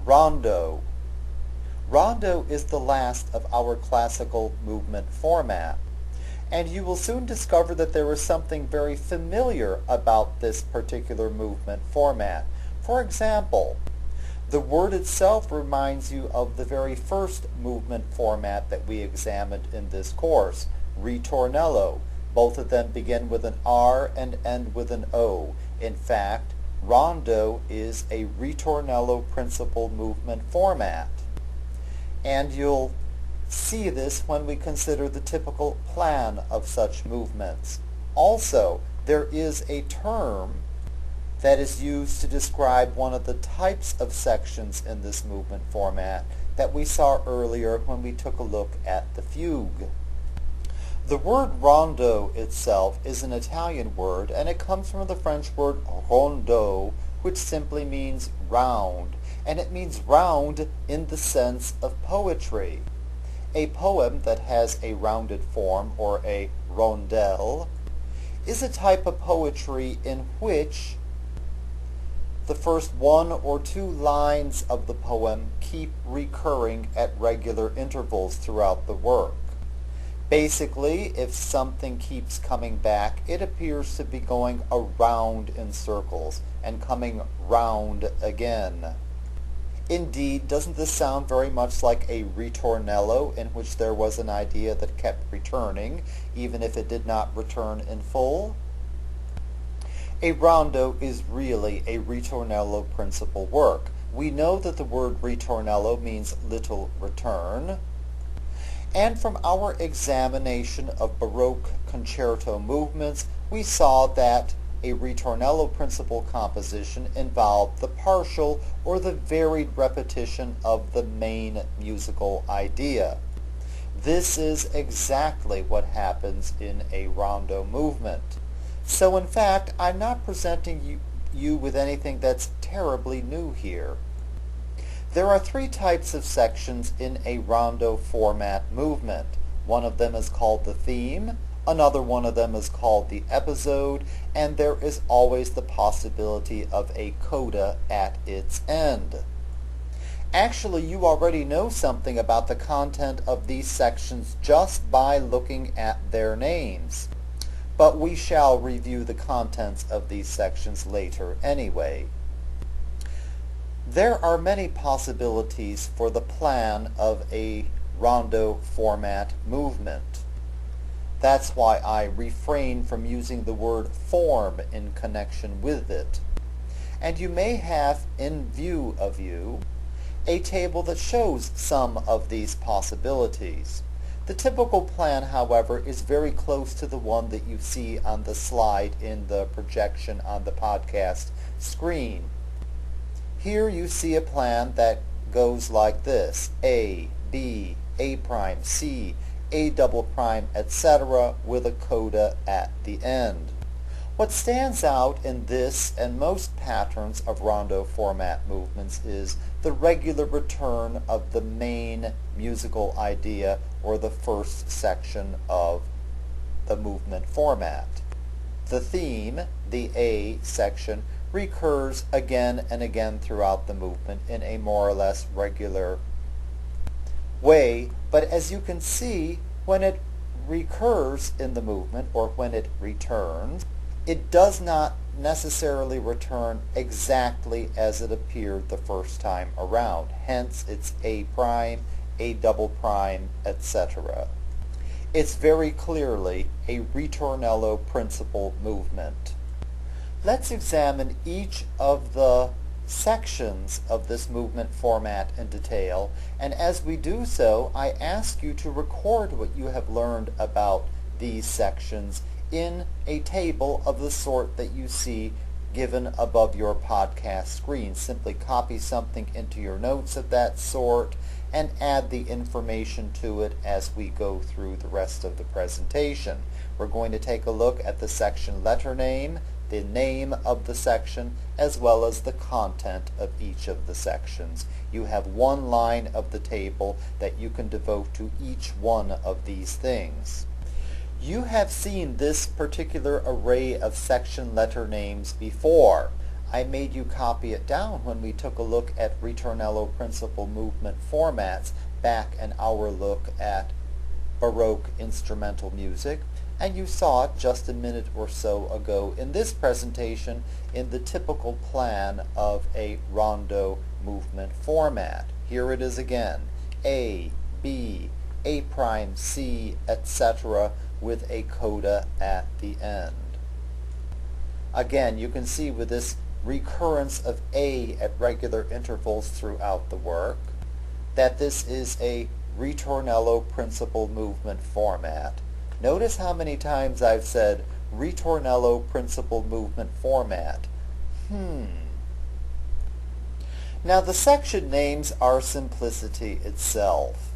Rondo. Rondo is the last of our classical movement format, and you will soon discover that there is something very familiar about this particular movement format. For example, the word itself reminds you of the very first movement format that we examined in this course, ritornello. Both of them begin with an R and end with an O. In fact, rondo is a ritornello principal movement format. And you'll see this when we consider the typical plan of such movements. Also, there is a term that is used to describe one of the types of sections in this movement format that we saw earlier when we took a look at the fugue. The word rondo itself is an Italian word, and it comes from the French word rondeau, which simply means round, and it means round in the sense of poetry. A poem that has a rounded form, or a rondel, is a type of poetry in which the first one or two lines of the poem keep recurring at regular intervals throughout the work. Basically, if something keeps coming back, it appears to be going around in circles and coming round again. Indeed, doesn't this sound very much like a ritornello, in which there was an idea that kept returning, even if it did not return in full? A rondo is really a ritornello principal work. We know that the word ritornello means little return, and from our examination of Baroque concerto movements, we saw that a ritornello principal composition involved the partial or the varied repetition of the main musical idea. This is exactly what happens in a rondo movement. So in fact, I'm not presenting you with anything that's terribly new here. There are three types of sections in a rondo format movement. One of them is called the theme, another one of them is called the episode, and there is always the possibility of a coda at its end. Actually, you already know something about the content of these sections just by looking at their names. But we shall review the contents of these sections later anyway. There are many possibilities for the plan of a rondo format movement. That's why I refrain from using the word form in connection with it. And you may have in view of you a table that shows some of these possibilities. The typical plan, however, is very close to the one that you see on the slide in the projection on the podcast screen. Here you see a plan that goes like this: A, B, A prime, C, A double prime, etc., with a coda at the end. What stands out in this and most patterns of rondo format movements is the regular return of the main musical idea, or the first section of the movement format. The theme, the A section, recurs again and again throughout the movement in a more or less regular way, but as you can see, when it recurs in the movement, or when it returns, it does not necessarily return exactly as it appeared the first time around. Hence, it's A prime, A double prime, etc. It's very clearly a ritornello principal movement. Let's examine each of the sections of this movement format in detail, and as we do so, I ask you to record what you have learned about these sections in a table of the sort that you see given above your podcast screen. Simply copy something into your notes of that sort and add the information to it as we go through the rest of the presentation. We're going to take a look at the section letter name, the name of the section, as well as the content of each of the sections. You have one line of the table that you can devote to each one of these things. You have seen this particular array of section letter names before. I made you copy it down when we took a look at ritornello principal movement formats back in our look at Baroque instrumental music, and you saw it just a minute or so ago in this presentation in the typical plan of a rondo movement format. Here it is again: A, B, A prime, C, etc., with a coda at the end. Again, you can see with this recurrence of A at regular intervals throughout the work that this is a ritornello principal movement format. Notice how many times I've said ritornello principal movement format. Now the section names are simplicity itself.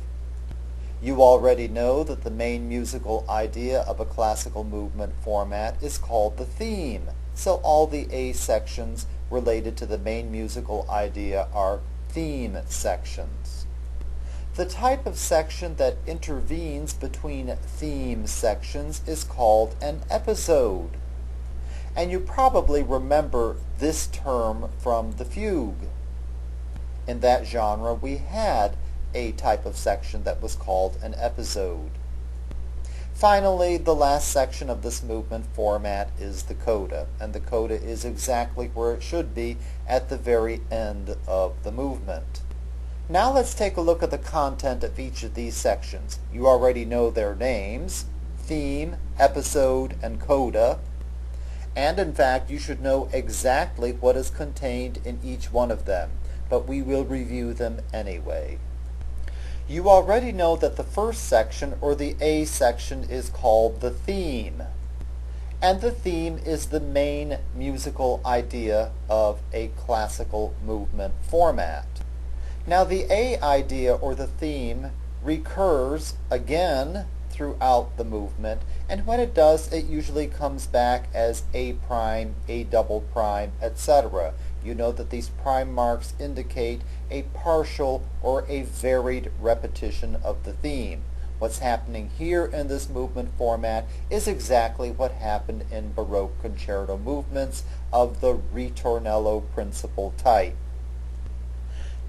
You already know that the main musical idea of a classical movement format is called the theme, so all the A sections related to the main musical idea are theme sections. The type of section that intervenes between theme sections is called an episode. And you probably remember this term from the fugue. In that genre, we had a type of section that was called an episode. Finally, the last section of this movement format is the coda, and the coda is exactly where it should be at the very end of the movement. Now let's take a look at the content of each of these sections. You already know their names: theme, episode, and coda. And in fact, you should know exactly what is contained in each one of them, but we will review them anyway. You already know that the first section, or the A section, is called the theme. And the theme is the main musical idea of a classical movement format. Now the A idea, or the theme, recurs again throughout the movement, and when it does, it usually comes back as A prime, A double prime, etc. You know that these prime marks indicate a partial or a varied repetition of the theme. What's happening here in this movement format is exactly what happened in Baroque concerto movements of the ritornello principal type.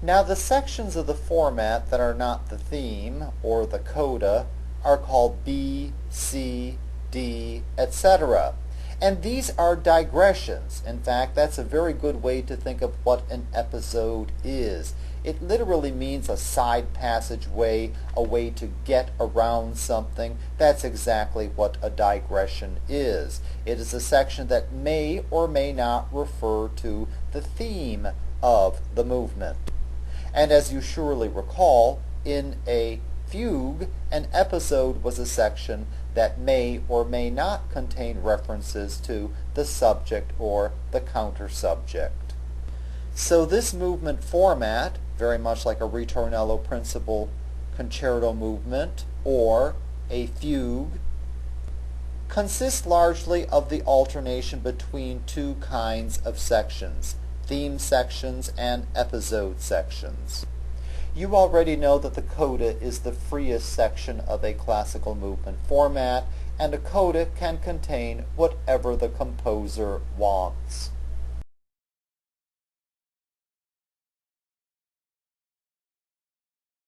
Now the sections of the format that are not the theme or the coda are called B, C, D, etc. And these are digressions. In fact, that's a very good way to think of what an episode is. It literally means a side passageway, a way to get around something. That's exactly what a digression is. It is a section that may or may not refer to the theme of the movement. And as you surely recall, in a fugue, an episode was a section that may or may not contain references to the subject or the counter-subject. So this movement format, very much like a ritornello principal concerto movement or a fugue, consists largely of the alternation between two kinds of sections: theme sections and episode sections. You already know that the coda is the freest section of a classical movement format, and a coda can contain whatever the composer wants.